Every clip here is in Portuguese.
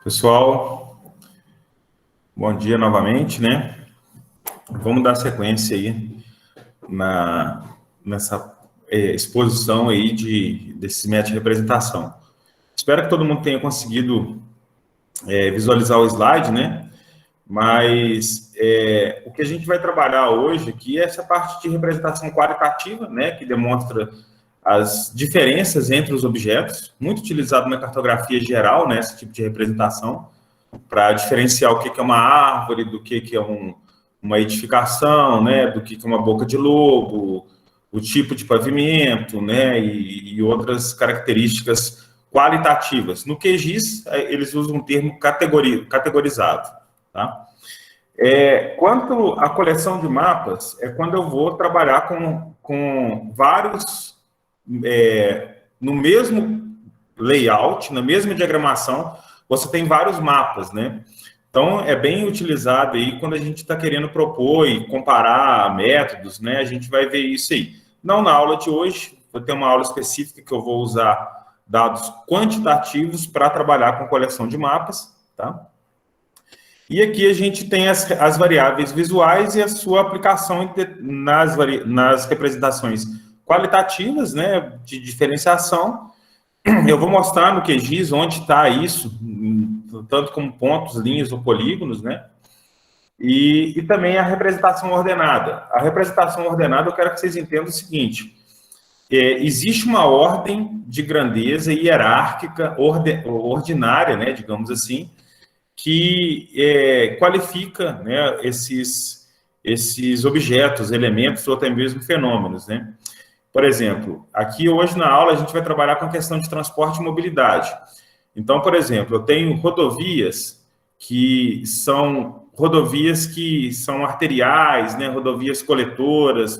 Pessoal, bom dia novamente, né? Vamos dar sequência aí nessa exposição aí desses métodos de representação. Espero que todo mundo tenha conseguido visualizar o slide, né? Mas o que a gente vai trabalhar hoje aqui é essa parte de representação qualitativa, né? Que demonstra as diferenças entre os objetos, muito utilizado na cartografia geral, né? Esse tipo de representação, para diferenciar o que é uma árvore, do que é uma edificação, né, do que é uma boca de lobo, o tipo de pavimento, né, e outras características qualitativas. No QGIS, eles usam um termo categorizado. Tá? Quanto à coleção de mapas, é quando eu vou trabalhar com vários, no mesmo layout, na mesma diagramação, você tem vários mapas, né? Então, é bem utilizado aí quando a gente está querendo propor e comparar métodos, né? A gente vai ver isso aí. Não na aula de hoje, vou ter uma aula específica que eu vou usar dados quantitativos para trabalhar com coleção de mapas, tá? E aqui a gente tem as variáveis visuais e a sua aplicação nas representações qualitativas, né? De diferenciação. Eu vou mostrar no QGIS onde está isso, tanto como pontos, linhas ou polígonos, né? E também a representação ordenada. A representação ordenada, eu quero que vocês entendam o seguinte: existe uma ordem de grandeza hierárquica ordinária, né, digamos assim, que qualifica, né, esses objetos, elementos ou até mesmo fenômenos, né? Por exemplo, aqui hoje na aula a gente vai trabalhar com a questão de transporte e mobilidade. Então, por exemplo, eu tenho rodovias que são arteriais, né? Rodovias coletoras,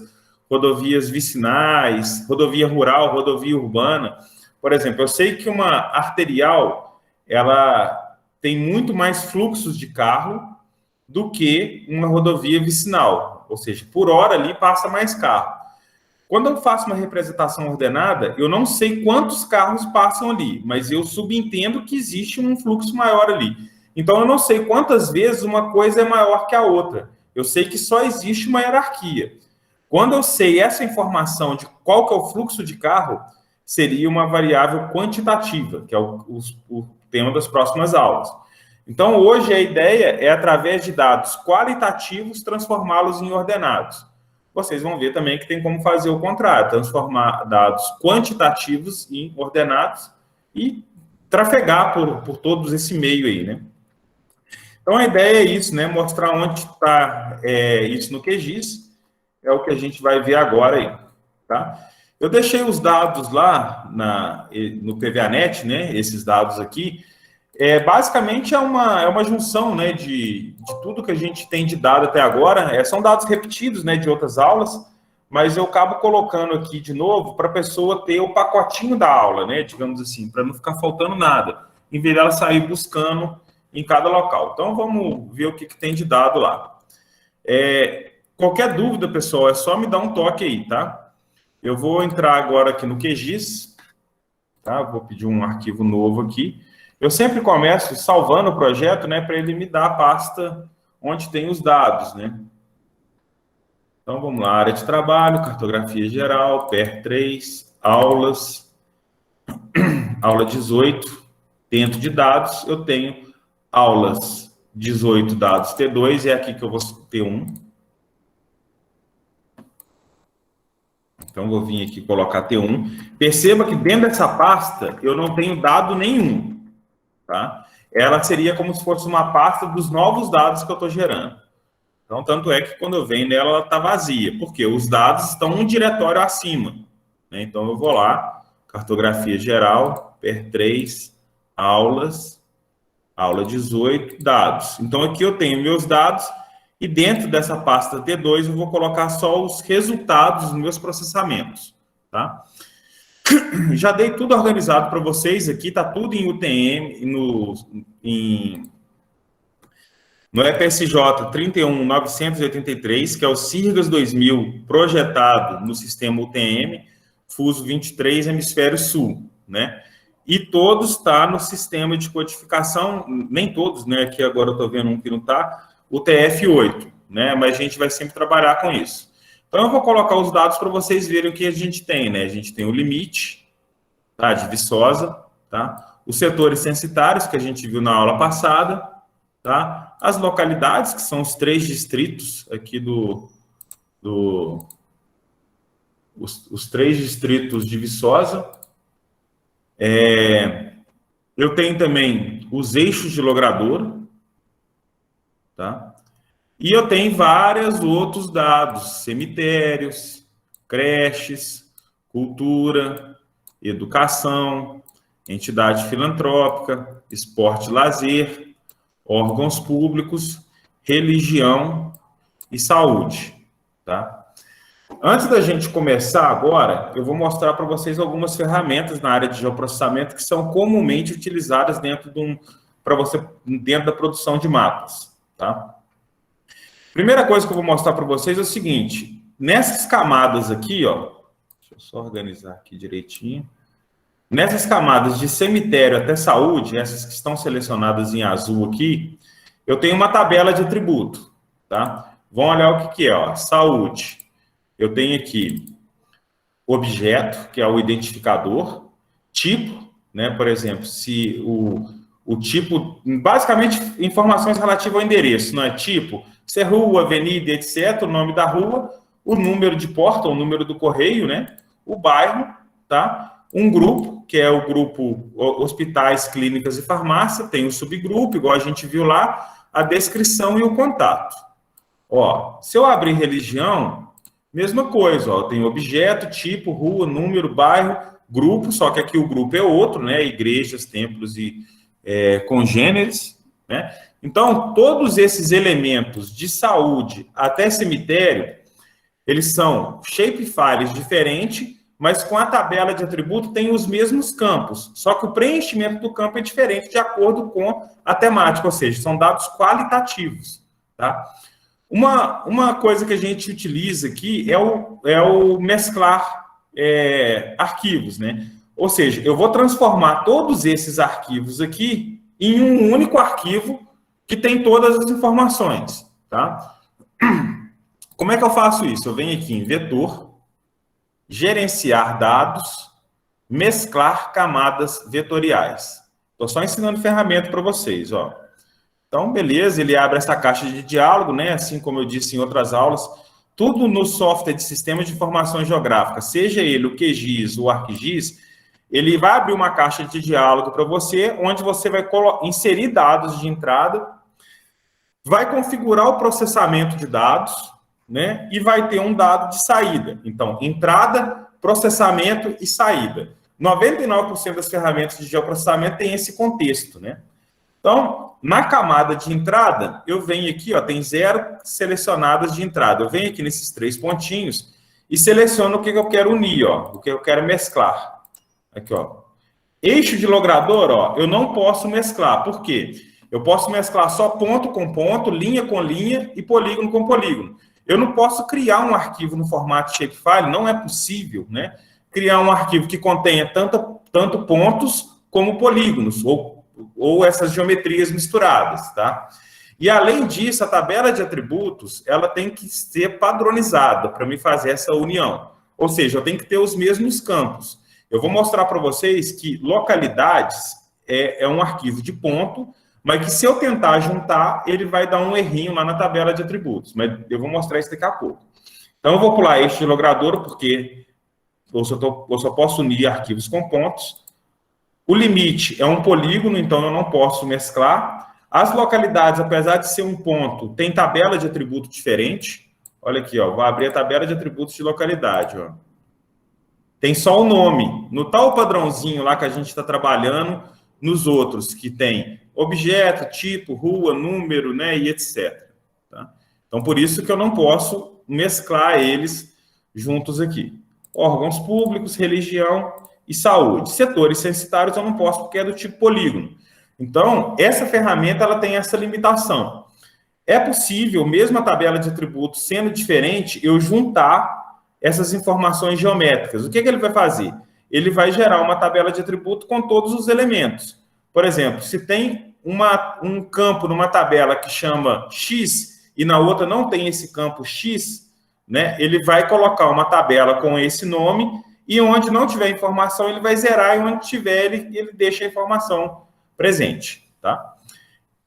rodovias vicinais, rodovia rural, rodovia urbana. Por exemplo, eu sei que uma arterial, ela tem muito mais fluxos de carro do que uma rodovia vicinal, ou seja, por hora ali passa mais carro. Quando eu faço uma representação ordenada, eu não sei quantos carros passam ali, mas eu subentendo que existe um fluxo maior ali. Então, eu não sei quantas vezes uma coisa é maior que a outra. Eu sei que só existe uma hierarquia. Quando eu sei essa informação de qual que é o fluxo de carro, seria uma variável quantitativa, que é o tema das próximas aulas. Então, hoje a ideia é, através de dados qualitativos, transformá-los em ordenados. Vocês vão ver também que tem como fazer o contrário, transformar dados quantitativos em ordenados e trafegar por todos esse meio aí, né? Então, a ideia é isso, né? Mostrar onde está isso no QGIS, é o que a gente vai ver agora aí, tá? Eu deixei os dados lá no PVANet, né? Esses dados aqui. Basicamente é uma junção, né, de tudo que a gente tem de dado até agora. São dados repetidos, né, de outras aulas, mas eu acabo colocando aqui de novo para a pessoa ter o pacotinho da aula, né, digamos assim, para não ficar faltando nada, em vez dela sair buscando em cada local. Então, vamos ver o que tem de dado lá. Qualquer dúvida, pessoal, é só me dar um toque aí, tá? Eu vou entrar agora aqui no QGIS, tá? Vou pedir um arquivo novo aqui. Eu sempre começo salvando o projeto, né, para ele me dar a pasta onde tem os dados, né? Então, vamos lá, área de trabalho, cartografia geral, PER3, aulas, aula 18, dentro de dados, eu tenho aulas 18, dados T2, é aqui que eu vou T1. Então, vou vir aqui colocar T1. Perceba que dentro dessa pasta, eu não tenho dado nenhum, tá? Ela seria como se fosse uma pasta dos novos dados que eu estou gerando. Então, tanto é que quando eu venho nela, ela está vazia, porque os dados estão um diretório acima, né? Então, eu vou lá, cartografia geral, PER3, aulas, aula 18, dados. Então, aqui eu tenho meus dados e dentro dessa pasta T2 eu vou colocar só os resultados dos meus processamentos, tá? Já dei tudo organizado para vocês aqui, está tudo em UTM, no EPSJ 31983, que é o SIRGAS 2000 projetado no sistema UTM, Fuso 23, Hemisfério Sul, né? e todos estão no sistema de codificação, nem todos, né? Aqui agora eu estou vendo um que não está, o TF8, né? Mas a gente vai sempre trabalhar com isso. Então, eu vou colocar os dados para vocês verem o que a gente tem, né? A gente tem o limite, tá? De Viçosa, tá? Os setores censitários, que a gente viu na aula passada, tá? As localidades, que são os 3 distritos aqui os 3 distritos de Viçosa. Eu tenho também os eixos de logradora, tá? E eu tenho vários outros dados, cemitérios, creches, cultura, educação, entidade filantrópica, esporte e lazer, órgãos públicos, religião e saúde, tá? Antes da gente começar agora, eu vou mostrar para vocês algumas ferramentas na área de geoprocessamento que são comumente utilizadas dentro dentro da produção de mapas, tá? Primeira coisa que eu vou mostrar para vocês é o seguinte, nessas camadas aqui, ó, deixa eu só organizar aqui direitinho. Nessas camadas de cemitério até saúde, essas que estão selecionadas em azul aqui, eu tenho uma tabela de atributo, tá? Vamos olhar o que é, ó, saúde. Eu tenho aqui objeto, que é o identificador, tipo, né? Por exemplo, se o tipo, basicamente, informações relativas ao endereço, não é? Tipo, se é rua, avenida, etc., o nome da rua, o número de porta, o número do correio, né? O bairro, tá? Um grupo, que é o grupo hospitais, clínicas e farmácia, tem o subgrupo, igual a gente viu lá, a descrição e o contato. Ó, se eu abrir religião, mesma coisa, ó, tem objeto, tipo, rua, número, bairro, grupo, só que aqui o grupo é outro, né? Igrejas, templos e congêneres, né? Então, todos esses elementos de saúde até cemitério, eles são shapefiles diferentes, mas com a tabela de atributo tem os mesmos campos, só que o preenchimento do campo é diferente de acordo com a temática, ou seja, são dados qualitativos, tá? Uma coisa que a gente utiliza aqui é o mesclar arquivos, né? Ou seja, eu vou transformar todos esses arquivos aqui em um único arquivo que tem todas as informações, tá? Como é que eu faço isso? Eu venho aqui em vetor, gerenciar dados, mesclar camadas vetoriais. Estou só ensinando ferramenta para vocês, ó. Então, beleza, ele abre essa caixa de diálogo, né? Assim como eu disse em outras aulas, tudo no software de sistema de informação geográfica, seja ele o QGIS ou o ArcGIS, ele vai abrir uma caixa de diálogo para você, onde você vai inserir dados de entrada, vai configurar o processamento de dados, né? E vai ter um dado de saída. Então, entrada, processamento e saída. 99% das ferramentas de geoprocessamento tem esse contexto, né? Então, na camada de entrada, eu venho aqui, ó, tem 0 selecionadas de entrada. Eu venho aqui nesses 3 pontinhos e seleciono o que eu quero unir, ó, o que eu quero mesclar. Aqui, ó. Eixo de logrador, ó, eu não posso mesclar. Por quê? Eu posso mesclar só ponto com ponto, linha com linha e polígono com polígono. Eu não posso criar um arquivo no formato shapefile, não é possível, né? Criar um arquivo que contenha tanto pontos como polígonos, ou essas geometrias misturadas, tá? E, além disso, a tabela de atributos, ela tem que ser padronizada para me fazer essa união. Ou seja, eu tenho que ter os mesmos campos. Eu vou mostrar para vocês que localidades é um arquivo de ponto, mas que se eu tentar juntar, ele vai dar um errinho lá na tabela de atributos. Mas eu vou mostrar isso daqui a pouco. Então, eu vou pular eixo de logrador, porque eu só posso unir arquivos com pontos. O limite é um polígono, então eu não posso mesclar. As localidades, apesar de ser um ponto, tem tabela de atributo diferente. Olha aqui, ó, vou abrir a tabela de atributos de localidade, ó. Tem só o nome. No tal padrãozinho lá que a gente está trabalhando, nos outros, que tem objeto, tipo, rua, número, né, e etc. Tá? Então, por isso que eu não posso mesclar eles juntos aqui. Órgãos públicos, religião e saúde. Setores censitários eu não posso porque é do tipo polígono. Então, essa ferramenta ela tem essa limitação. É possível, mesmo a tabela de atributos sendo diferente, eu juntar essas informações geométricas. O que ele vai fazer? ele vai gerar uma tabela de atributo com todos os elementos. Por exemplo, se tem um campo numa tabela que chama X e na outra não tem esse campo X, né, ele vai colocar uma tabela com esse nome e onde não tiver informação, ele vai zerar e onde tiver, ele deixa a informação presente, tá?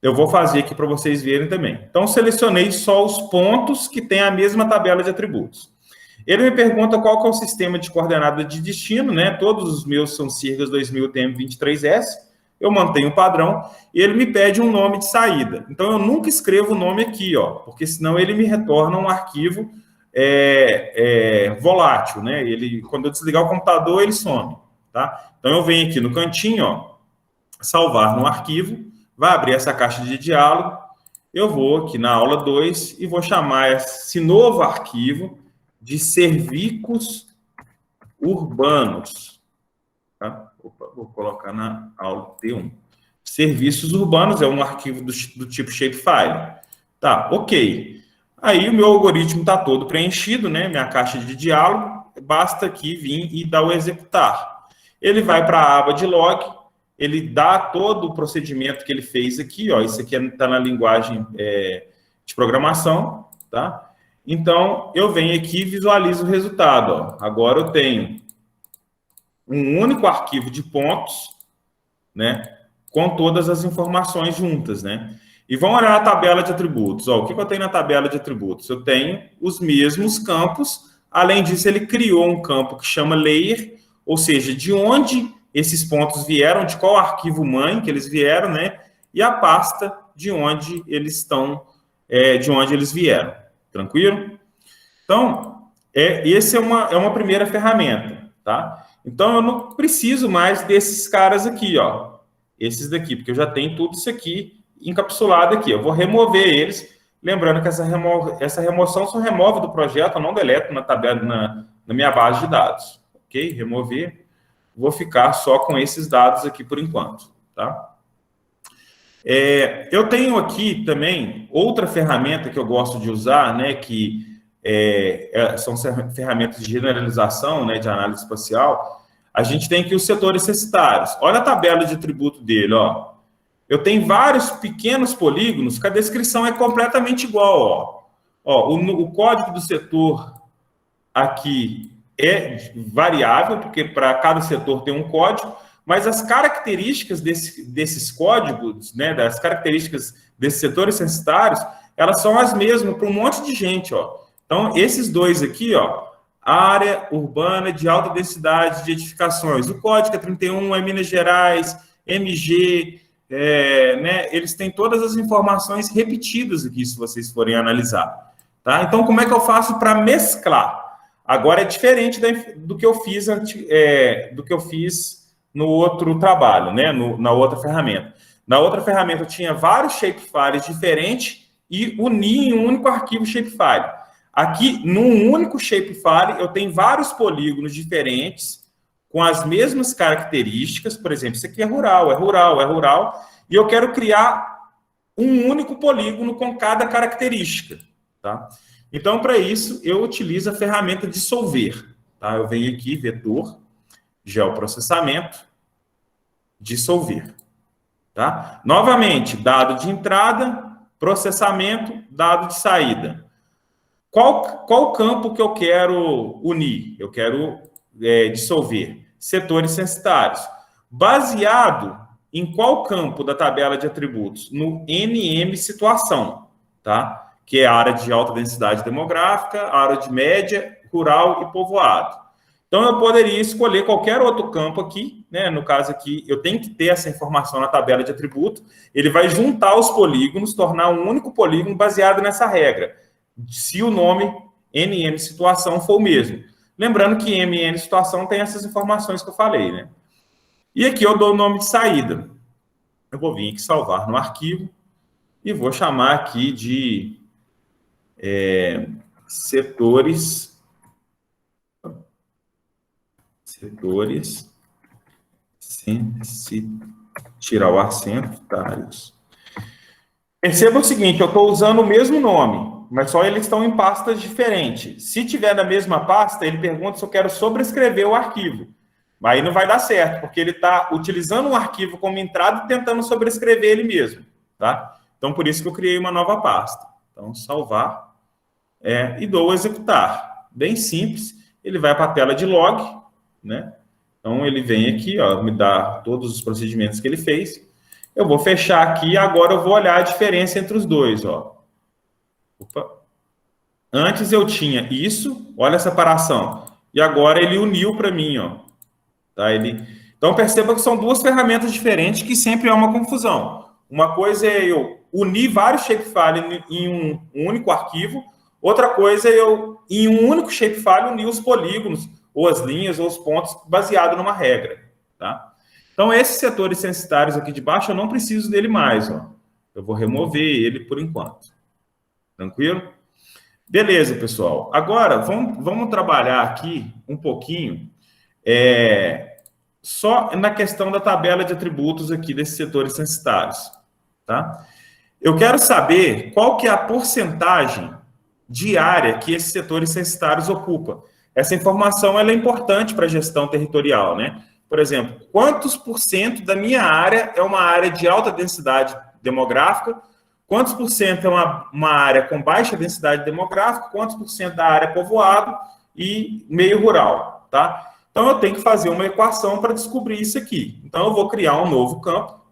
Eu vou fazer aqui para vocês verem também. Então, selecionei só os pontos que têm a mesma tabela de atributos. Ele me pergunta qual que é o sistema de coordenada de destino, né? Todos os meus são Sirgas 2000 TM23S. Eu mantenho o padrão e ele me pede um nome de saída. Então, eu nunca escrevo o nome aqui, ó, porque senão ele me retorna um arquivo volátil, né? Quando eu desligar o computador, ele some, tá? Então, eu venho aqui no cantinho, ó, salvar no arquivo, vai abrir essa caixa de diálogo, eu vou aqui na aula 2 e vou chamar esse novo arquivo de serviços urbanos. Tá? Opa, vou colocar na aula T1. Serviços urbanos é um arquivo do tipo shapefile. Tá, ok. Aí o meu algoritmo está todo preenchido, né? Minha caixa de diálogo, basta aqui vir e dar o executar. Ele vai para a aba de log, ele dá todo o procedimento que ele fez aqui, ó. Isso aqui está na linguagem de programação, tá? Então, eu venho aqui e visualizo o resultado, ó. Agora eu tenho um único arquivo de pontos, né? Com todas as informações juntas, né? E vamos olhar a tabela de atributos. Ó, o que eu tenho na tabela de atributos? Eu tenho os mesmos campos. Além disso, ele criou um campo que chama layer, ou seja, de onde esses pontos vieram, de qual arquivo mãe que eles vieram, né? E a pasta de onde eles estão, de onde eles vieram. Tranquilo? Então, essa é uma primeira ferramenta, tá? Então, eu não preciso mais desses caras aqui, ó. Esses daqui, porque eu já tenho tudo isso aqui encapsulado aqui. Eu vou remover eles, lembrando que essa remoção só remove do projeto, eu não deleto na tabela, na minha base de dados. Ok? Remover. Vou ficar só com esses dados aqui por enquanto, tá? Eu tenho aqui também outra ferramenta que eu gosto de usar, né, que são ferramentas de generalização, né, de análise espacial. A gente tem aqui os setores censitários. Olha a tabela de atributo dele, ó. Eu tenho vários pequenos polígonos que a descrição é completamente igual, ó. O código do setor aqui é variável, porque para cada setor tem um código, mas as características desses códigos, né, das características desses setores censitários, elas são as mesmas para um monte de gente, ó. Então, esses dois aqui, ó, área urbana de alta densidade de edificações. O código é 31, é Minas Gerais, MG, né, eles têm todas as informações repetidas aqui, se vocês forem analisar. Tá? Então, como é que eu faço para mesclar? Agora é diferente do que eu fiz no outro trabalho, né? Na outra ferramenta. Na outra ferramenta eu tinha vários shapefiles diferentes e uni em um único arquivo shapefile. Aqui, num único shapefile, eu tenho vários polígonos diferentes com as mesmas características. Por exemplo, isso aqui é rural, e eu quero criar um único polígono com cada característica, tá? Então, para isso, eu utilizo a ferramenta dissolver. Tá? Eu venho aqui, vetor, geoprocessamento, dissolver. Tá? Novamente, dado de entrada, processamento, dado de saída. Qual campo que eu quero unir? Eu quero dissolver setores censitários. Baseado em qual campo da tabela de atributos? No NM situação, tá? Que é a área de alta densidade demográfica, a área de média, rural e povoado. Então, eu poderia escolher qualquer outro campo aqui, né? No caso aqui, eu tenho que ter essa informação na tabela de atributo. Ele vai juntar os polígonos, tornar um único polígono baseado nessa regra, se o nome NM situação for o mesmo. Lembrando que MN situação tem essas informações que eu falei, né? E aqui eu dou o nome de saída. Eu vou vir aqui salvar no arquivo e vou chamar aqui de setores tirar o acento, tários. Perceba o seguinte, eu estou usando o mesmo nome, mas só eles estão em pastas diferentes. Se tiver na mesma pasta, ele pergunta se eu quero sobrescrever o arquivo. Aí não vai dar certo, porque ele está utilizando um arquivo como entrada e tentando sobrescrever ele mesmo, tá? Então, por isso que eu criei uma nova pasta. Então, salvar e dou executar. Bem simples. Ele vai para a tela de log, né? Então, ele vem aqui, ó, me dá todos os procedimentos que ele fez. Eu vou fechar aqui e agora eu vou olhar a diferença entre os dois, ó. Opa. Antes eu tinha isso, olha a separação. E agora ele uniu para mim, ó. Tá? Então, perceba que são duas ferramentas diferentes que sempre há uma confusão. Uma coisa é eu unir vários shapefiles em um único arquivo, outra coisa é eu, em um único shapefile, unir os polígonos, ou as linhas, ou os pontos, baseado numa regra. Tá? Então, esses setores censitários aqui de baixo, eu não preciso dele mais. Ó. Eu vou remover ele por enquanto. Tranquilo? Beleza, pessoal. Agora, vamos trabalhar aqui um pouquinho só na questão da tabela de atributos aqui desses setores censitários, tá? Eu quero saber qual que é a porcentagem de área que esses setores censitários ocupam. Essa informação ela é importante para a gestão territorial, né? Por exemplo, quantos por cento da minha área é uma área de alta densidade demográfica, quantos por cento é uma área com baixa densidade demográfica, quantos por cento da área é povoado e meio rural, tá? Então, eu tenho que fazer uma equação para descobrir isso aqui. Então, eu vou criar um novo campo.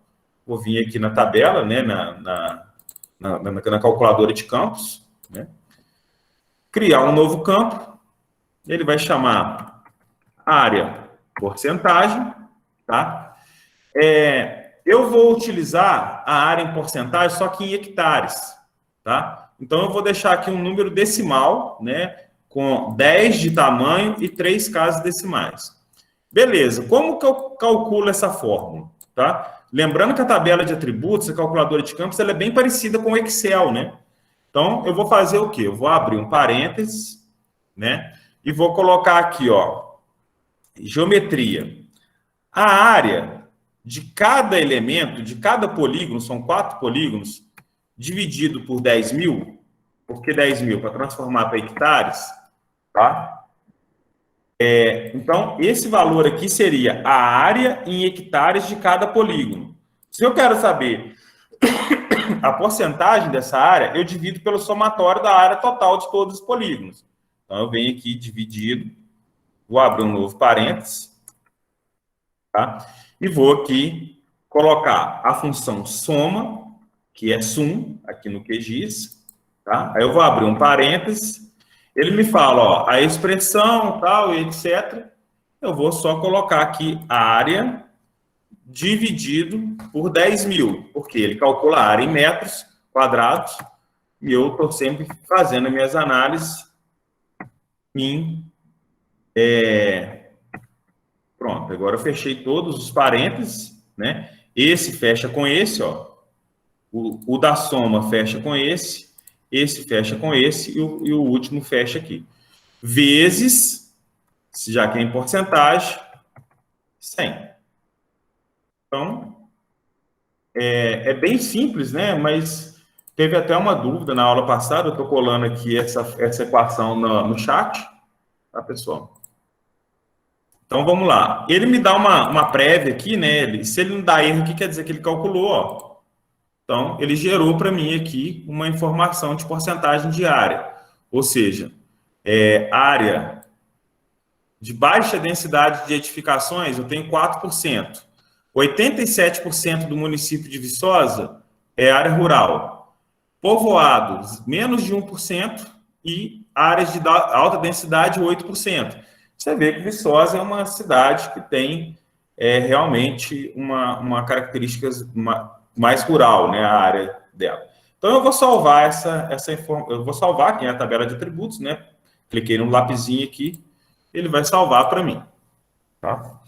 Vou vir aqui na tabela, né, na calculadora de campos. Né? Criar um novo campo. Ele vai chamar área porcentagem. Tá? Eu vou utilizar a área em porcentagem só que em hectares. Tá? Então, eu vou deixar aqui um número decimal, né? Com 10 de tamanho e 3 casas decimais. Beleza, como que eu calculo essa fórmula? Tá? Lembrando que a tabela de atributos, a calculadora de campos, ela é bem parecida com o Excel, né? Então, eu vou fazer o quê? Eu vou abrir um parênteses, né? E vou colocar aqui, ó, geometria. A área de cada elemento, de cada polígono, são 4 polígonos, dividido por 10 mil, por que 10 mil? Para transformar para hectares, tá? Então, esse valor aqui seria a área em hectares de cada polígono. Se eu quero saber a porcentagem dessa área, eu divido pelo somatório da área total de todos os polígonos. Então, eu venho aqui dividido, vou abrir um novo parênteses, tá? E vou aqui colocar a função soma, que é sum, aqui no QGIS, tá? Aí eu vou abrir um parênteses. Ele me fala, ó, a expressão, tal, etc. Eu vou só colocar aqui a área dividido por 10 mil, porque ele calcula a área em metros quadrados e eu estou sempre fazendo as minhas análises em... Pronto, agora eu fechei todos os parênteses, né? Esse fecha com esse, ó. O da soma fecha com esse fecha com esse e o último fecha aqui. Vezes, já que é em porcentagem, 100. Então, é bem simples, né? Mas teve até uma dúvida na aula passada, eu estou colando aqui essa equação no chat, tá, pessoal? Então, vamos lá. Ele me dá uma prévia aqui, né? Se ele não dá erro, o que quer dizer que ele calculou, ó. Então, ele gerou para mim aqui uma informação de porcentagem de área. Ou seja, área de baixa densidade de edificações, eu tenho 4%. 87% do município de Viçosa é área rural. Povoados, menos de 1%. E áreas de alta densidade, 8%. Você vê que Viçosa é uma cidade que tem realmente uma característica mais rural, né, a área dela. Então, eu vou salvar essa informação, eu vou salvar aqui a tabela de atributos, né? Cliquei no lapisinho aqui, ele vai salvar para mim. Tá?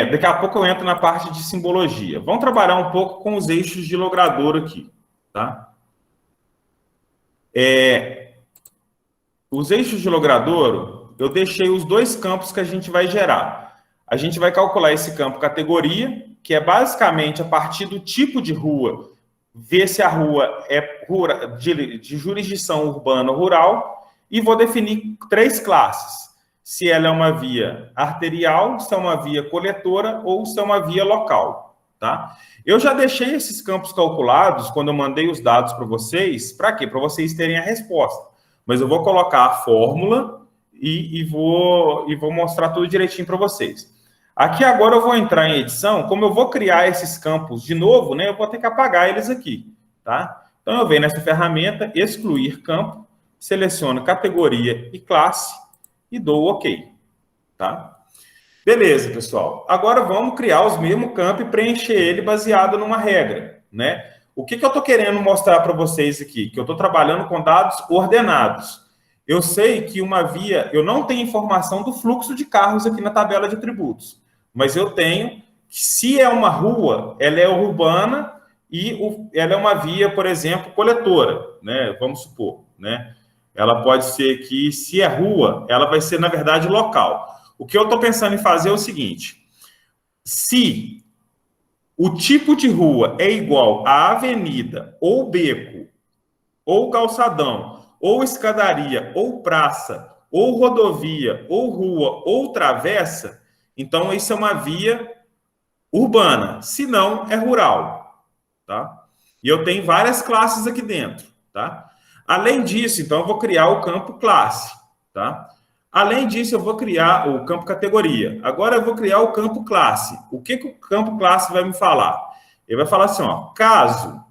Daqui a pouco eu entro na parte de simbologia. Vamos trabalhar um pouco com os eixos de logrador aqui. Tá? Os eixos de logrador, eu deixei os 2 campos que a gente vai gerar. A gente vai calcular esse campo categoria, que é basicamente a partir do tipo de rua, ver se a rua é de jurisdição urbana ou rural, e vou definir 3 classes. se ela é uma via arterial, se é uma via coletora ou se é uma via local, tá? Eu já deixei esses campos calculados quando eu mandei os dados para vocês, para quê? Para vocês terem a resposta. Mas eu vou colocar a fórmula e vou mostrar tudo direitinho para vocês. Aqui agora eu vou entrar em edição, como eu vou criar esses campos de novo, né? Eu vou ter que apagar eles aqui, tá? Então eu venho nessa ferramenta, excluir campo, seleciono categoria e classe e dou OK, tá? Beleza, pessoal. Agora vamos criar os mesmos campos e preencher ele baseado numa regra, né? O que eu estou querendo mostrar para vocês aqui? Que eu estou trabalhando com dados ordenados. Eu sei que uma via... Eu não tenho informação do fluxo de carros aqui na tabela de atributos, mas eu tenho que, se é uma rua, ela é urbana e ela é uma via, por exemplo, coletora, né? Vamos supor, né? Ela pode ser que, se é rua, ela vai ser, na verdade, local. O que eu estou pensando em fazer é o seguinte: se o tipo de rua é igual a avenida, ou beco, ou calçadão, ou escadaria, ou praça, ou rodovia, ou rua, ou travessa, então isso é uma via urbana. Se não, é rural, tá? E eu tenho várias classes aqui dentro, tá? Além disso, então, eu vou criar o campo classe, tá? Além disso, eu vou criar o campo categoria. Agora eu vou criar o campo classe. O que o campo classe vai me falar? Ele vai falar assim, ó, caso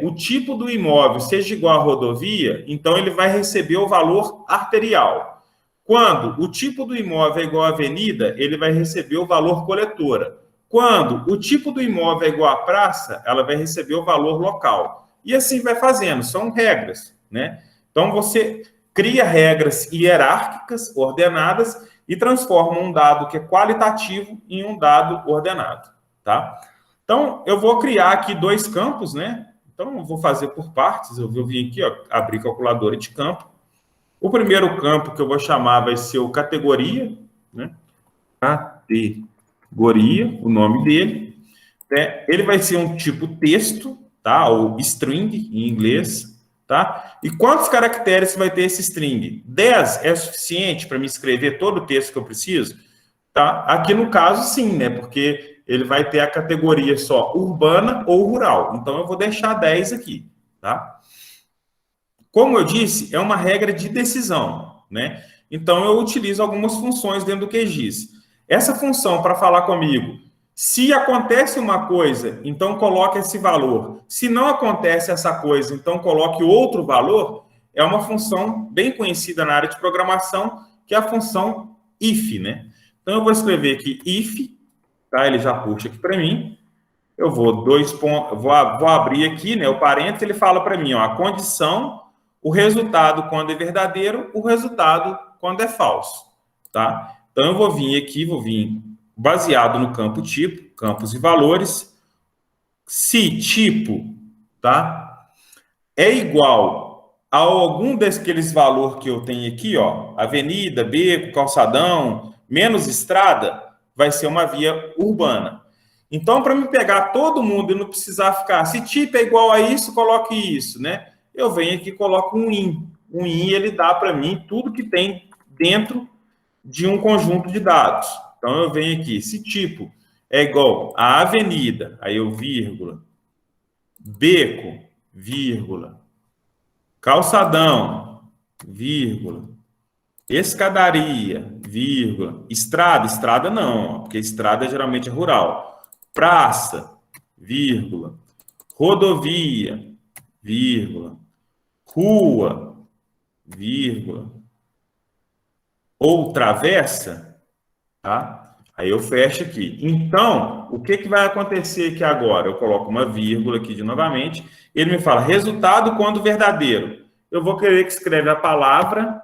o tipo do imóvel seja igual à rodovia, então ele vai receber o valor arterial. Quando o tipo do imóvel é igual à avenida, ele vai receber o valor coletora. Quando o tipo do imóvel é igual à praça, ela vai receber o valor local. E assim vai fazendo, são regras, né? Então você cria regras hierárquicas, ordenadas, e transforma um dado que é qualitativo em um dado ordenado, tá? Então, eu vou criar aqui dois campos, né? Então, eu vou fazer por partes. Eu vou vir aqui, ó, abrir calculadora de campo. O primeiro campo que eu vou chamar vai ser o categoria, né? Categoria, o nome dele. Né? Ele vai ser um tipo texto, tá? Ou string, em inglês, tá? E quantos caracteres vai ter esse string? 10 é suficiente para me escrever todo o texto que eu preciso? Tá? Aqui no caso, sim, né? Porque ele vai ter a categoria só urbana ou rural. Então, eu vou deixar 10 aqui, tá? Como eu disse, é uma regra de decisão, né? Então, eu utilizo algumas funções dentro do QGIS. Essa função, para falar comigo, se acontece uma coisa, então coloque esse valor. Se não acontece essa coisa, então coloque outro valor, é uma função bem conhecida na área de programação, que é a função if, né? Então, eu vou escrever aqui if, tá? Ele já puxa aqui para mim. Eu vou vou abrir aqui, né? O parênteses, ele fala para mim, ó, a condição, o resultado quando é verdadeiro, o resultado quando é falso, tá? Então eu vou vir aqui, baseado no campo tipo, campos e valores. Se tipo, tá? É igual a algum daqueles valores que eu tenho aqui, ó, avenida, beco, calçadão, menos estrada, vai ser uma via urbana. Então, para me pegar todo mundo e não precisar ficar, se tipo é igual a isso, coloque isso, né? Eu venho aqui e coloco um in. Um in, ele dá para mim tudo que tem dentro de um conjunto de dados. Então, eu venho aqui, se tipo é igual a avenida, aí eu vírgula, beco, vírgula, calçadão, vírgula, escadaria, vírgula, estrada não, porque estrada geralmente é rural. Praça, vírgula, rodovia, vírgula, rua, vírgula, ou travessa, tá? Aí eu fecho aqui. Então, o que vai acontecer aqui agora? Eu coloco uma vírgula aqui de novamente, ele me fala resultado quando verdadeiro. Eu vou querer que escreva a palavra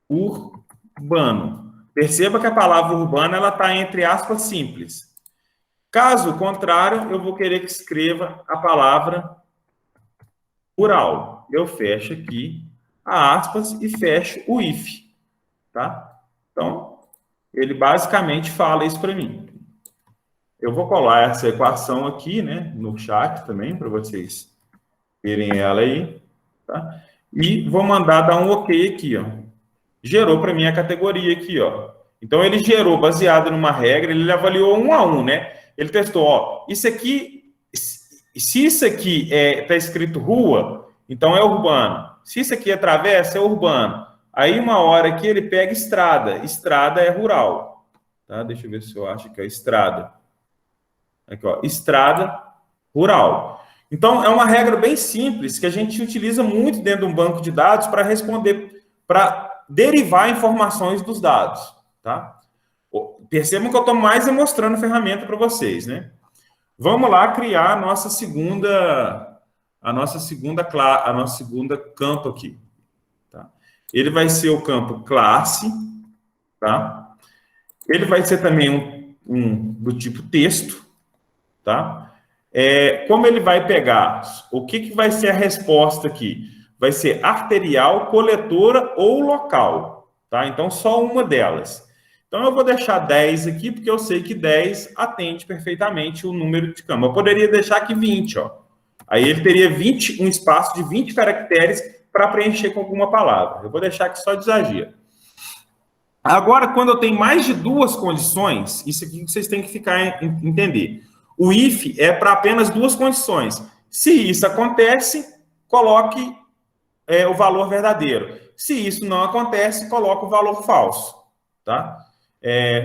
urbano. Perceba que a palavra urbana ela está entre aspas simples. Caso contrário, eu vou querer que escreva a palavra rural. Eu fecho aqui a aspas e fecho o if, tá? Então, ele basicamente fala isso para mim. Eu vou colar essa equação aqui, né, no chat também, para vocês verem ela aí, tá? E vou mandar dar um OK aqui, ó. gerou para mim a categoria aqui, ó. Então, ele gerou, baseado numa regra, ele avaliou 1 a 1, né? Ele testou, ó, isso aqui, se isso aqui está escrito rua, então é urbano. Se isso aqui é travessa, é urbano. Aí, uma hora aqui, ele pega estrada. Estrada é rural. Tá? Deixa eu ver se eu acho que é estrada. Aqui, ó, estrada rural. Então, é uma regra bem simples que a gente utiliza muito dentro de um banco de dados para responder, para derivar informações dos dados, tá? Percebam que eu estou mais mostrando a ferramenta para vocês, né? Vamos lá criar a nossa segunda campo aqui, tá? Ele vai ser o campo classe, tá? Ele vai ser também um do tipo texto, tá? Como ele vai pegar? O que vai ser a resposta aqui? Vai ser arterial, coletora ou local, tá? Então, só uma delas. Então, eu vou deixar 10 aqui, porque eu sei que 10 atende perfeitamente o número de campo. Eu poderia deixar aqui 20, ó. Aí ele teria um espaço de 20 caracteres para preencher com alguma palavra. Eu vou deixar aqui só de exagero. Agora, quando eu tenho mais de duas condições, isso aqui vocês têm que entender. O if é para apenas duas condições. Se isso acontece, coloque o valor verdadeiro. Se isso não acontece, coloque o valor falso. Tá?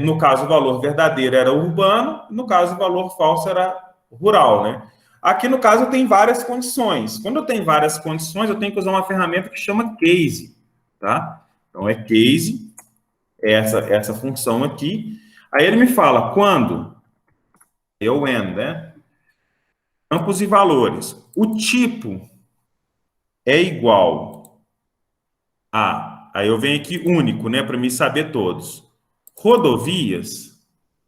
No caso, o valor verdadeiro era urbano, no caso, o valor falso era rural. Né? Aqui, no caso, tem várias condições. Quando eu tenho várias condições, eu tenho que usar uma ferramenta que chama case. Tá? Então, é case, essa função aqui. Aí ele me fala quando... when, né? Campos e valores. O tipo é igual a... Aí eu venho aqui único, né? Para me saber todos. Rodovias,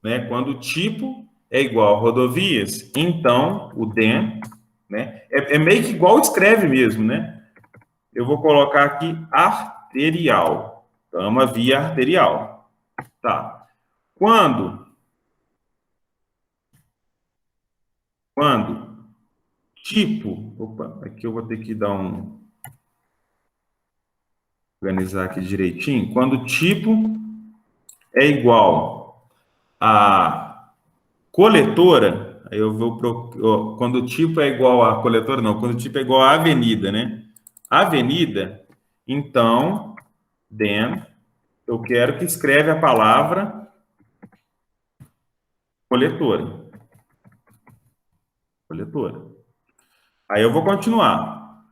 né? Quando o tipo é igual a rodovias, então o then, né? É meio que igual escreve mesmo, né? Eu vou colocar aqui arterial. Então, é uma via arterial. Tá. Quando tipo, opa, aqui eu vou ter que organizar aqui direitinho. Quando tipo é igual a coletora, aí eu vou quando o tipo é igual a coletora, não, quando o tipo é igual a avenida, né? Avenida, então, then, eu quero que escreve a palavra coletora. Coletora. Aí eu vou continuar.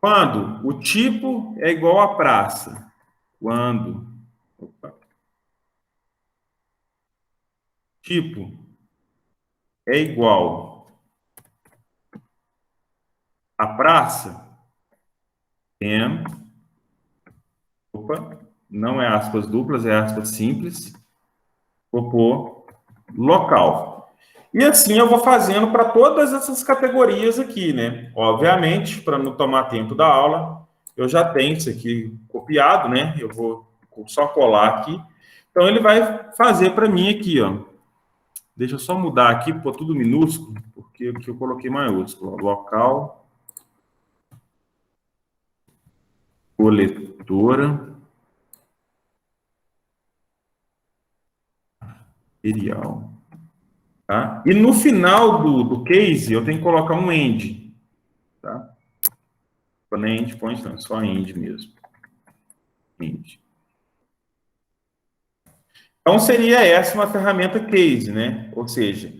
Quando o tipo é igual a praça. Quando tipo é igual a praça, then, não é aspas duplas, é aspas simples, vou pôr local. E assim eu vou fazendo para todas essas categorias aqui, né? Obviamente, para não tomar tempo da aula, eu já tenho isso aqui copiado, né? Eu vou só colar aqui. Então, ele vai fazer para mim aqui, ó. Deixa eu só mudar aqui, pôr tudo minúsculo, porque aqui eu coloquei maiúsculo. Local, coletora, material. Tá? E no final do case, eu tenho que colocar um end. Tá? Não é endpoint, não, é só end mesmo. End. Então, seria essa uma ferramenta case, né? Ou seja,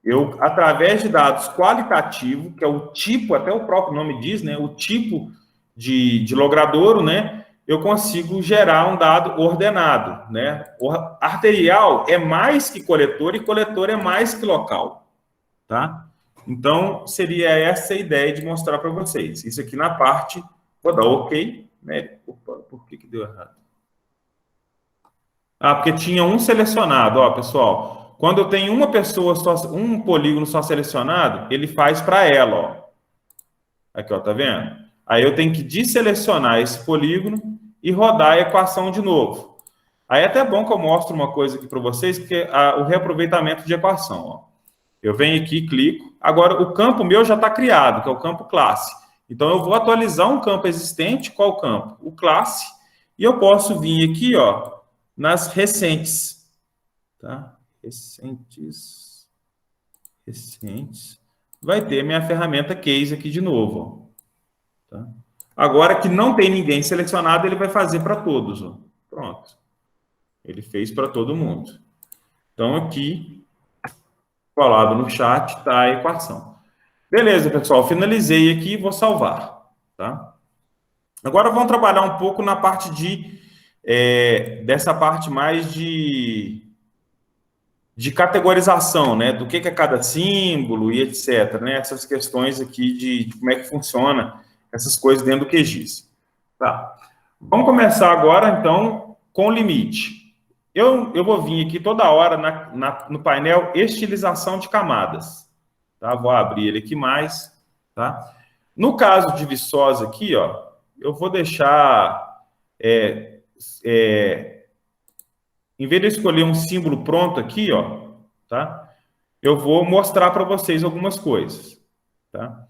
eu, através de dados qualitativos, que é o tipo, até o próprio nome diz, né? O tipo de logradouro, né? Eu consigo gerar um dado ordenado, né? O arterial é mais que coletor e coletor é mais que local, tá? Então, seria essa a ideia de mostrar para vocês. Isso aqui na parte, vou dar OK, né? Opa, por que deu errado? Porque tinha um selecionado, ó, pessoal. Quando eu tenho uma pessoa, um polígono só selecionado, ele faz para ela, ó. Aqui, ó, tá vendo? Aí eu tenho que desselecionar esse polígono e rodar a equação de novo. Aí é até bom que eu mostre uma coisa aqui para vocês, que é o reaproveitamento de equação, ó. Eu venho aqui, clico. Agora, o campo meu já está criado, que é o campo classe. Então, eu vou atualizar um campo existente. Qual campo? O classe. E eu posso vir aqui, ó, nas recentes, tá? Recentes. Vai ter minha ferramenta case aqui de novo, ó, tá? Agora que não tem ninguém selecionado, ele vai fazer para todos, ó. Pronto. Ele fez para todo mundo. Então, aqui, colado no chat, está a equação. Beleza, pessoal. Finalizei aqui e vou salvar, tá? Agora vamos trabalhar um pouco na parte dessa parte mais de categorização, né? Do que é cada símbolo e etc, né? Essas questões aqui de como é que funciona essas coisas dentro do QGIS. Tá. Vamos começar agora, então, com o limite. Eu vou vir aqui toda hora no painel estilização de camadas. Tá? Vou abrir ele aqui mais. Tá? No caso de Viçosa aqui, ó, eu vou deixar... em vez de eu escolher um símbolo pronto aqui, ó, tá? Eu vou mostrar para vocês algumas coisas. Tá?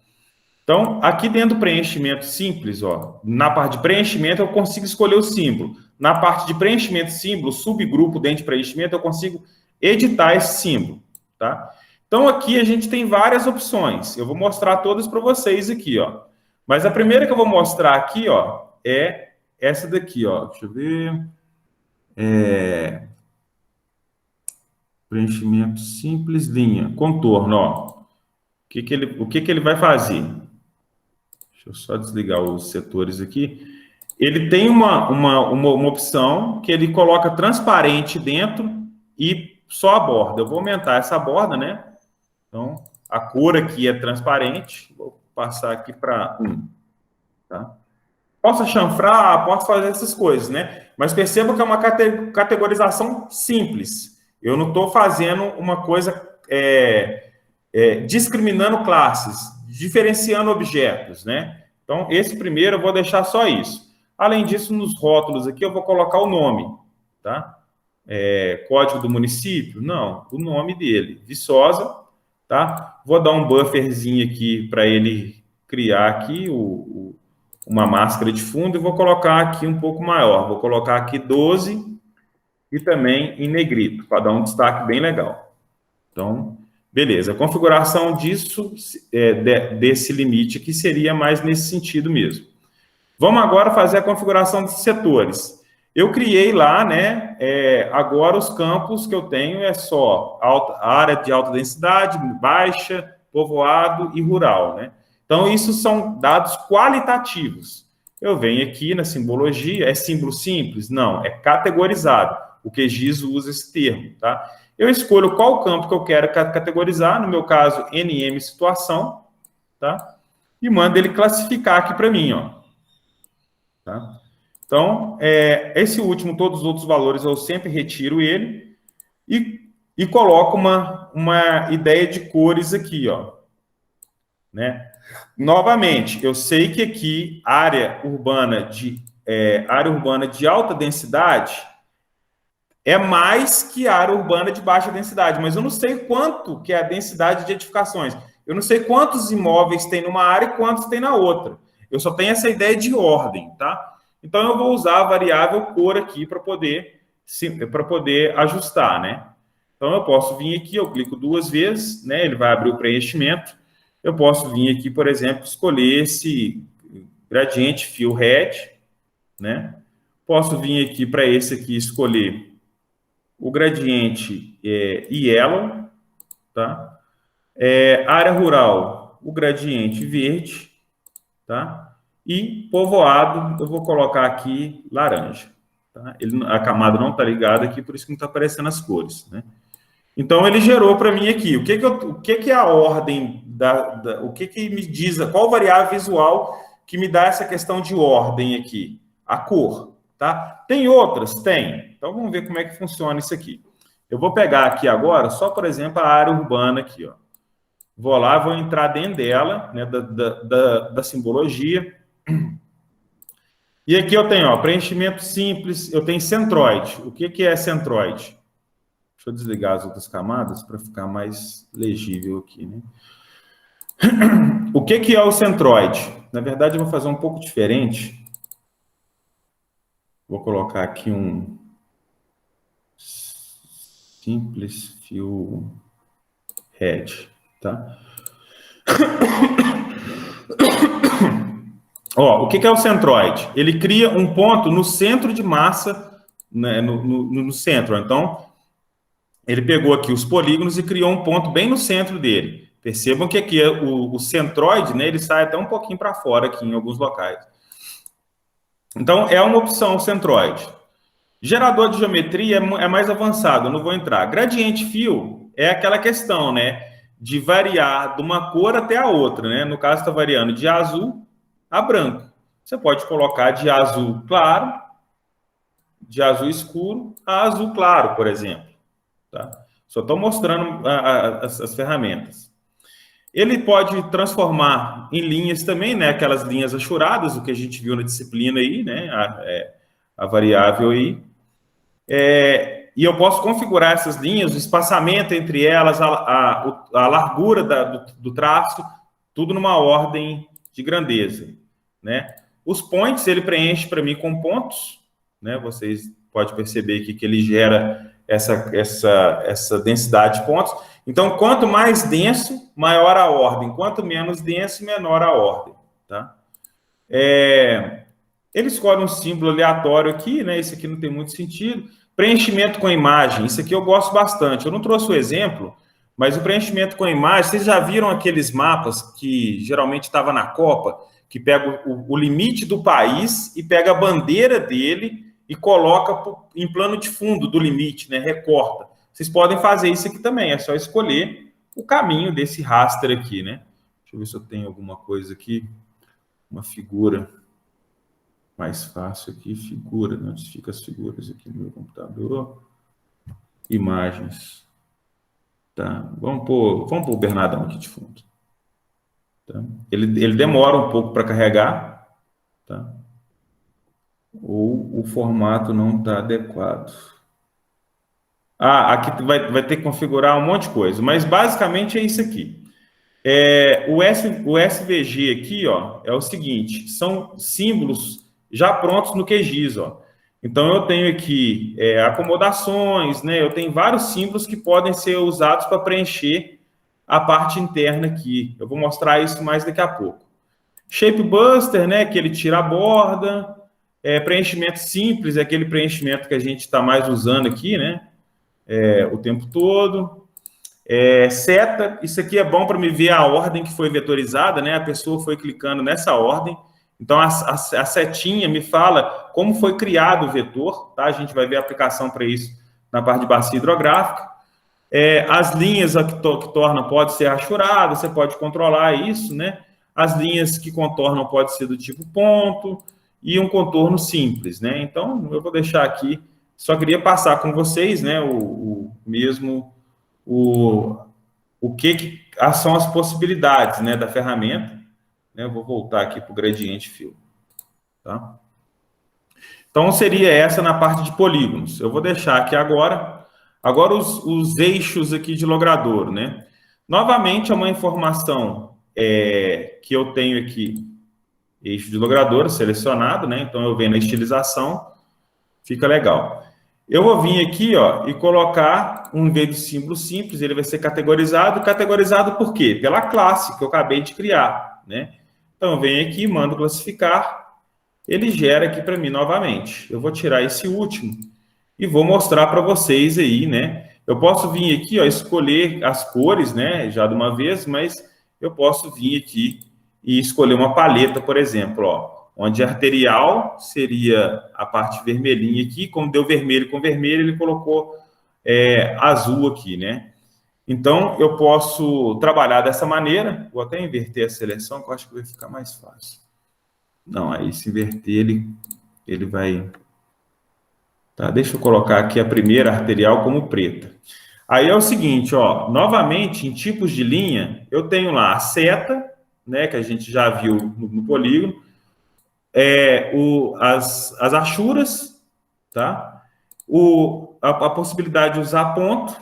Então, aqui dentro do preenchimento simples, ó, na parte de preenchimento eu consigo escolher o símbolo. Na parte de preenchimento símbolo, subgrupo dentro de preenchimento, eu consigo editar esse símbolo, tá? Então, aqui a gente tem várias opções. Eu vou mostrar todas para vocês aqui, ó. Mas a primeira que eu vou mostrar aqui, ó, é essa daqui, ó. Deixa eu ver. Preenchimento simples, linha, contorno, ó. O que que ele vai fazer? Deixa eu só desligar os setores aqui. Ele tem uma opção que ele coloca transparente dentro e só a borda. Eu vou aumentar essa borda, né? Então, a cor aqui é transparente. Vou passar aqui para 1. Tá? Posso chanfrar, posso fazer essas coisas, né? Mas perceba que é uma categorização simples. Eu não estou fazendo uma coisa discriminando classes, diferenciando objetos, né? Então, esse primeiro eu vou deixar só isso. Além disso, nos rótulos aqui eu vou colocar o nome, tá? Código do município? Não, o nome dele, Viçosa, tá? Vou dar um bufferzinho aqui para ele criar aqui uma máscara de fundo e vou colocar aqui um pouco maior. Vou colocar aqui 12 e também em negrito, para dar um destaque bem legal. Então, beleza. A configuração disso, desse limite aqui, seria mais nesse sentido mesmo. Vamos agora fazer a configuração de setores. Eu criei lá, né? Agora os campos que eu tenho é só área de alta densidade, baixa, povoado e rural, né? Então, isso são dados qualitativos. Eu venho aqui na simbologia, é símbolo simples? Não, é categorizado. O QGIS usa esse termo, tá? Eu escolho qual campo que eu quero categorizar, no meu caso, NM situação, tá? E mando ele classificar aqui para mim, ó. Tá? Então, esse último, todos os outros valores, eu sempre retiro ele e coloco uma ideia de cores aqui, ó. Né? Novamente, eu sei que aqui, área urbana de alta densidade é mais que área urbana de baixa densidade, mas eu não sei quanto que é a densidade de edificações. Eu não sei quantos imóveis tem numa área e quantos tem na outra. Eu só tenho essa ideia de ordem, tá? Então, eu vou usar a variável cor aqui para poder ajustar, né? Então, eu posso vir aqui, eu clico 2 vezes, né? Ele vai abrir o preenchimento. Eu posso vir aqui, por exemplo, escolher esse gradiente fill red, né? Posso vir aqui para esse aqui, escolher o gradiente yellow, tá? Área rural, o gradiente verde, tá? E povoado, eu vou colocar aqui laranja. Tá? A camada não está ligada aqui, por isso que não está aparecendo as cores, né? Então, ele gerou para mim aqui. O que é a ordem o que me diz, qual variável visual que me dá essa questão de ordem aqui? A cor, tá? Tem outras? Tem. Então, vamos ver como é que funciona isso aqui. Eu vou pegar aqui agora, só, por exemplo, a área urbana aqui, ó. Vou lá, vou entrar dentro dela, né, da simbologia. E aqui eu tenho, ó, preenchimento simples, eu tenho centroide. O que é centroide? Deixa eu desligar as outras camadas para ficar mais legível aqui, né? O que é o centroide? Na verdade, eu vou fazer um pouco diferente. Vou colocar aqui um simples fio head, tá? Ó, o que é o centroide? Ele cria um ponto no centro de massa, né, no centro. Então, ele pegou aqui os polígonos e criou um ponto bem no centro dele. Percebam que aqui o centroide, né, ele sai até um pouquinho para fora aqui em alguns locais. Então, é uma opção o centroide. Gerador de geometria é mais avançado, eu não vou entrar. Gradiente fio é aquela questão, né, de variar de uma cor até a outra, né? No caso, está variando de azul a branco. Você pode colocar de azul claro, de azul escuro a azul claro, por exemplo. Tá? Só estou mostrando as ferramentas. Ele pode transformar em linhas também, né? Aquelas linhas achuradas, o que a gente viu na disciplina aí, né? A variável aí. E eu posso configurar essas linhas, o espaçamento entre elas, a largura do traço, tudo numa ordem de grandeza, né? Os points, ele preenche para mim com pontos, né? Vocês podem perceber aqui que ele gera essa densidade de pontos. Então, quanto mais denso, maior a ordem. Quanto menos denso, menor a ordem, tá? Ele escolhe um símbolo aleatório aqui, né? Esse aqui não tem muito sentido. Preenchimento com imagem, isso aqui eu gosto bastante. Eu não trouxe o exemplo, mas o preenchimento com imagem, vocês já viram aqueles mapas que geralmente estava na Copa, que pega o limite do país e pega a bandeira dele e coloca em plano de fundo do limite, né? Recorta. Vocês podem fazer isso aqui também, é só escolher o caminho desse raster aqui, né? Deixa eu ver se eu tenho alguma coisa aqui, uma figura mais fácil aqui, figura, né? Onde fica as figuras aqui no meu computador? Imagens. Tá, vamos pôr o Bernardão aqui de fundo. Tá? Ele demora um pouco para carregar, tá? Ou o formato não está adequado. Aqui vai ter que configurar um monte de coisa, mas basicamente é isso aqui. O SVG aqui, ó, é o seguinte, são símbolos já prontos no QGIS, ó. Então, eu tenho aqui acomodações, né? Eu tenho vários símbolos que podem ser usados para preencher a parte interna aqui. Eu vou mostrar isso mais daqui a pouco. Shape Buster, né? Que ele tira a borda. Preenchimento simples, é aquele preenchimento que a gente está mais usando aqui, né? O tempo todo. Seta, isso aqui é bom para me ver a ordem que foi vetorizada, né? A pessoa foi clicando nessa ordem. Então, a setinha me fala como foi criado o vetor, tá? A gente vai ver a aplicação para isso na parte de bacia hidrográfica. As linhas que tornam pode ser rachurada, você pode controlar isso, né? As linhas que contornam pode ser do tipo ponto e um contorno simples, né? Então, eu vou deixar aqui, só queria passar com vocês, né? O que são as possibilidades, né, da ferramenta. Eu vou voltar aqui para o gradiente fill. Tá? Então, seria essa na parte de polígonos. Eu vou deixar aqui agora os eixos aqui de logrador, né? Novamente, é uma informação que eu tenho aqui, eixo de logrador selecionado, né? Então, eu venho na estilização, fica legal. Eu vou vir aqui, ó, e colocar um V de símbolo simples, ele vai ser categorizado. Categorizado por quê? Pela classe que eu acabei de criar, né? Então, eu venho aqui, mando classificar, ele gera aqui para mim novamente. Eu vou tirar esse último e vou mostrar para vocês aí, né? Eu posso vir aqui, ó, escolher as cores, né, já de uma vez, mas eu posso vir aqui e escolher uma paleta, por exemplo, ó, onde arterial seria a parte vermelhinha aqui, como deu vermelho com vermelho, ele colocou azul aqui, né? Então, eu posso trabalhar dessa maneira. Vou até inverter a seleção, que eu acho que vai ficar mais fácil. Não, aí se inverter, ele vai... Tá, deixa eu colocar aqui a primeira arterial como preta. Aí é o seguinte, ó, novamente, em tipos de linha, eu tenho lá a seta, né, que a gente já viu no polígono, as achuras, tá? A possibilidade de usar ponto,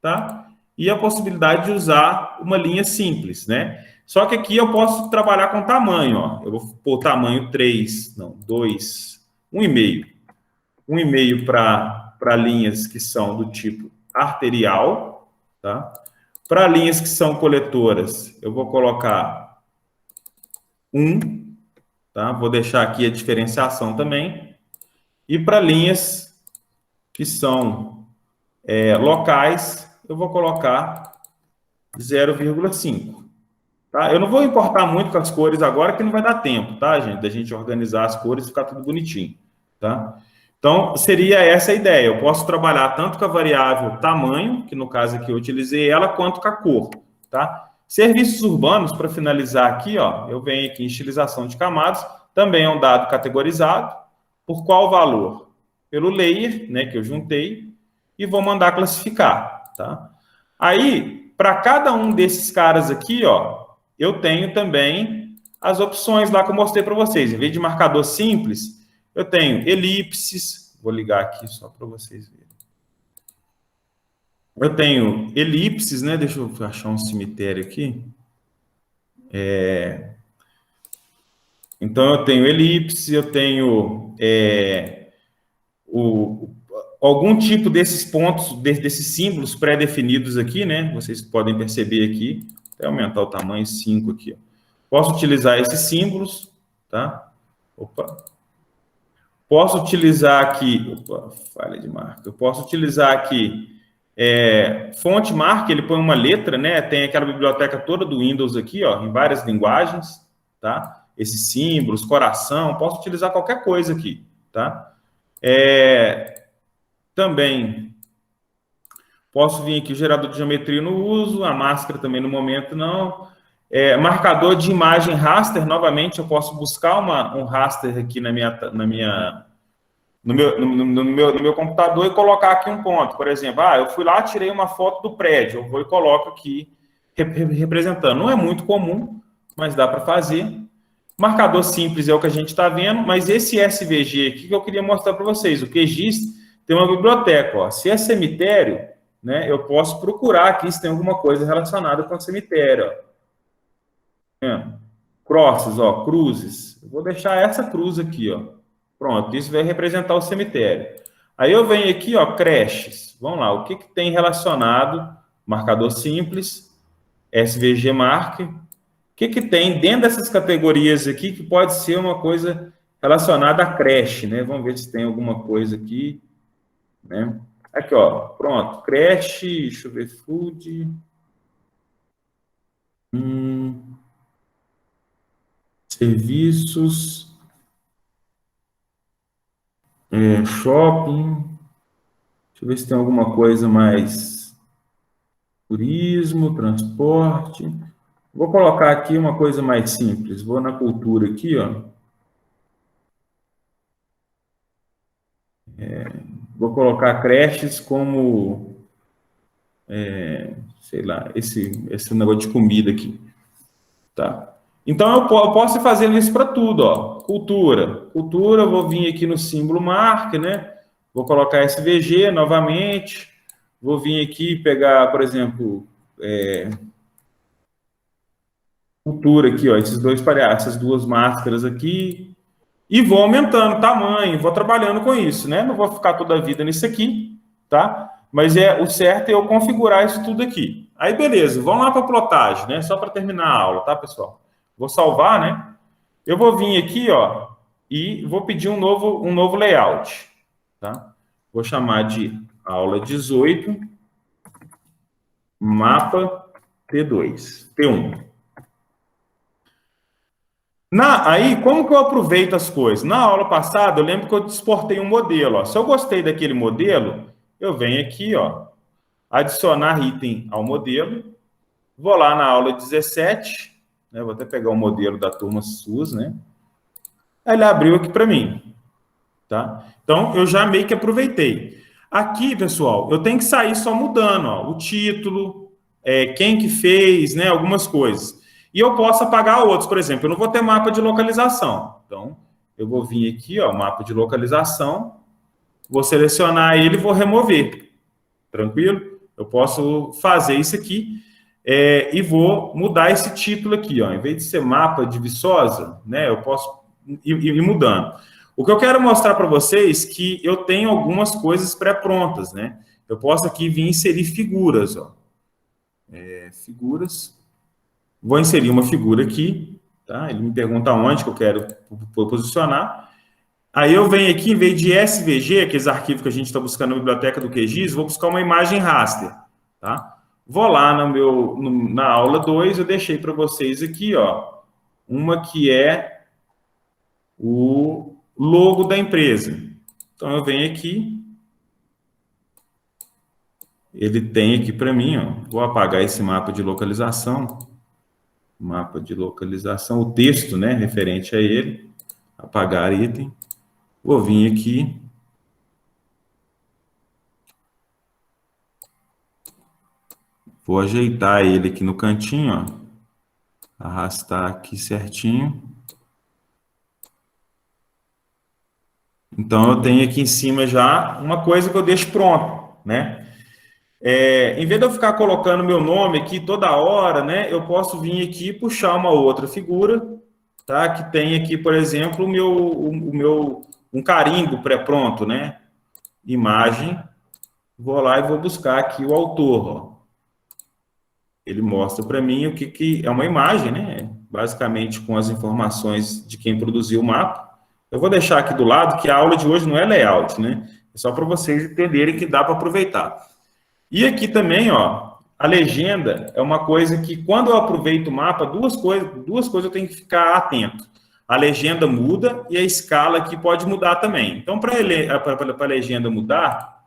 tá? E a possibilidade de usar uma linha simples, né? Só que aqui eu posso trabalhar com tamanho, ó. Eu vou pôr tamanho 3, não, 2, 1,5. um e-mail para linhas que são do tipo arterial, tá? Para linhas que são coletoras, eu vou colocar 1, tá? Vou deixar aqui a diferenciação também. E para linhas que são locais, eu vou colocar 0,5. Tá? Eu não vou importar muito com as cores agora, que não vai dar tempo, tá, gente? Da gente organizar as cores e ficar tudo bonitinho, tá? Então, seria essa a ideia. Eu posso trabalhar tanto com a variável tamanho, que no caso aqui eu utilizei ela, quanto com a cor, tá? Serviços urbanos, para finalizar aqui, ó, eu venho aqui em estilização de camadas, também é um dado categorizado. Por qual valor? Pelo layer, né, que eu juntei, e vou mandar classificar, tá? Aí, para cada um desses caras aqui, ó, eu tenho também as opções lá que eu mostrei para vocês. Em vez de marcador simples, eu tenho elipses. Vou ligar aqui só para vocês verem. Eu tenho elipses, né? Deixa eu achar um cemitério aqui. Então, eu tenho elipse, eu tenho algum tipo desses pontos, desses símbolos pré-definidos aqui, né? Vocês podem perceber aqui. Vou aumentar o tamanho 5 aqui. Ó. Posso utilizar esses símbolos, tá? Opa. Posso utilizar aqui... Opa, falha de marca. Eu posso utilizar aqui fonte marca, ele põe uma letra, né? Tem aquela biblioteca toda do Windows aqui, ó, em várias linguagens, tá? Esses símbolos, coração, posso utilizar qualquer coisa aqui, tá? Também posso vir aqui o gerador de geometria no uso, a máscara também no momento não. Marcador de imagem raster, novamente eu posso buscar um raster aqui no meu computador e colocar aqui um ponto. Por exemplo, eu fui lá, tirei uma foto do prédio, eu vou e coloco aqui representando. Não é muito comum, mas dá para fazer. Marcador simples é o que a gente está vendo, mas esse SVG aqui que eu queria mostrar para vocês. O QGIS tem uma biblioteca, ó. Se é cemitério, né, eu posso procurar aqui se tem alguma coisa relacionada com o cemitério. Ó. Crosses, ó, cruzes. Eu vou deixar essa cruz aqui, ó. Pronto, isso vai representar o cemitério. Aí eu venho aqui, ó, creches. Vamos lá, o que tem relacionado? Marcador simples, SVG Mark. O que tem dentro dessas categorias aqui que pode ser uma coisa relacionada à creche, né? Vamos ver se tem alguma coisa aqui, né? Aqui, ó, pronto, creche, deixa eu ver, food. Serviços, shopping. Deixa eu ver se tem alguma coisa mais. Turismo, transporte. Vou colocar aqui uma coisa mais simples. Vou na cultura aqui, ó. Vou colocar creches como, sei lá, esse negócio de comida aqui, tá? Então, eu posso ir fazendo isso para tudo, ó. Cultura. Cultura, vou vir aqui no símbolo mark, né? Vou colocar SVG novamente. Vou vir aqui pegar, por exemplo, cultura aqui, ó, essas duas máscaras aqui. E vou aumentando o tamanho, vou trabalhando com isso, né? Não vou ficar toda a vida nisso aqui, tá? Mas o certo é eu configurar isso tudo aqui. Aí, beleza, vamos lá para a plotagem, né? Só para terminar a aula, tá, pessoal? Vou salvar, né? Eu vou vir aqui, ó, e vou pedir um novo layout, tá? Vou chamar de aula 18, mapa T2, T1. Aí, como que eu aproveito as coisas? Na aula passada, eu lembro que eu exportei um modelo. Ó. Se eu gostei daquele modelo, eu venho aqui, ó, adicionar item ao modelo. Vou lá na aula 17, né, vou até pegar o modelo da turma SUS, né? Aí ele abriu aqui para mim, tá? Então, eu já meio que aproveitei. Aqui, pessoal, eu tenho que sair só mudando, ó, o título, quem que fez, né, algumas coisas. E eu posso apagar outros, por exemplo, eu não vou ter mapa de localização. Então, eu vou vir aqui, ó, mapa de localização, vou selecionar ele e vou remover. Tranquilo? Eu posso fazer isso aqui e vou mudar esse título aqui, ó. Em vez de ser mapa de Viçosa, né, eu posso ir mudando. O que eu quero mostrar para vocês é que eu tenho algumas coisas pré-prontas, né? Eu posso aqui vir inserir figuras, ó. Figuras. Vou inserir uma figura aqui, tá? Ele me pergunta onde que eu quero posicionar. Aí eu venho aqui, em vez de SVG, aqueles arquivos que a gente está buscando na biblioteca do QGIS, vou buscar uma imagem raster, tá? Vou lá na aula 2, eu deixei para vocês aqui, ó, uma que é o logo da empresa. Então, eu venho aqui, ele tem aqui para mim, ó, vou apagar esse mapa de localização, o texto, né, referente a ele, apagar item, vou vir aqui, vou ajeitar ele aqui no cantinho, ó, arrastar aqui certinho. Então, eu tenho aqui em cima já uma coisa que eu deixo pronto, né? Em vez de eu ficar colocando meu nome aqui toda hora, né? Eu posso vir aqui e puxar uma outra figura, tá? Que tem aqui, por exemplo, um carimbo pré-pronto, né? Imagem. Vou lá e vou buscar aqui o autor, ó. Ele mostra para mim o que é uma imagem, né? Basicamente com as informações de quem produziu o mapa. Eu vou deixar aqui do lado que a aula de hoje não é layout, né? É só para vocês entenderem que dá para aproveitar. E aqui também, ó, a legenda é uma coisa que quando eu aproveito o mapa, duas coisas eu tenho que ficar atento. A legenda muda e a escala aqui pode mudar também. Então, para a legenda mudar,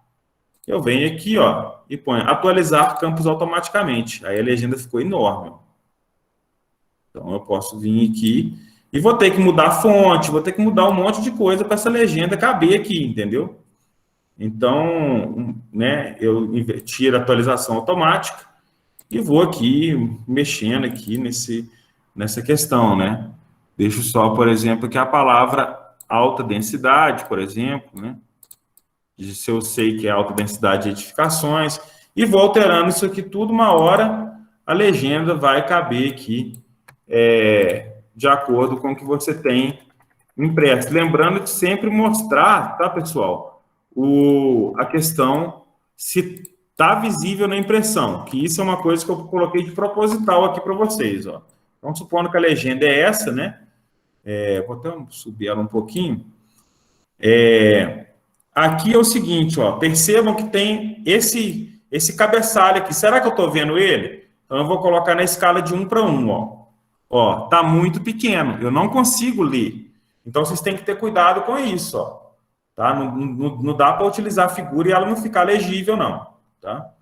eu venho aqui, ó, e ponho atualizar campos automaticamente. Aí a legenda ficou enorme. Então, eu posso vir aqui e vou ter que mudar a fonte, vou ter que mudar um monte de coisa para essa legenda caber aqui, entendeu? Então, né, eu tiro a atualização automática e vou aqui mexendo aqui nessa questão, né? Deixo só, por exemplo, aqui a palavra alta densidade, por exemplo, né? Se eu sei que é alta densidade de edificações, e vou alterando isso aqui tudo, uma hora a legenda vai caber aqui de acordo com o que você tem impresso. Lembrando de sempre mostrar, tá, pessoal, a questão se está visível na impressão, que isso é uma coisa que eu coloquei de proposital aqui para vocês, ó. Então, supondo que a legenda é essa, né? Vou até subir ela um pouquinho. Aqui é o seguinte, ó, percebam que tem esse cabeçalho aqui. Será que eu estou vendo ele? Então, eu vou colocar na escala de 1 para 1, ó. Ó, tá muito pequeno, eu não consigo ler. Então, vocês têm que ter cuidado com isso, ó. Tá? Não dá para utilizar a figura e ela não ficar legível, não. Tá?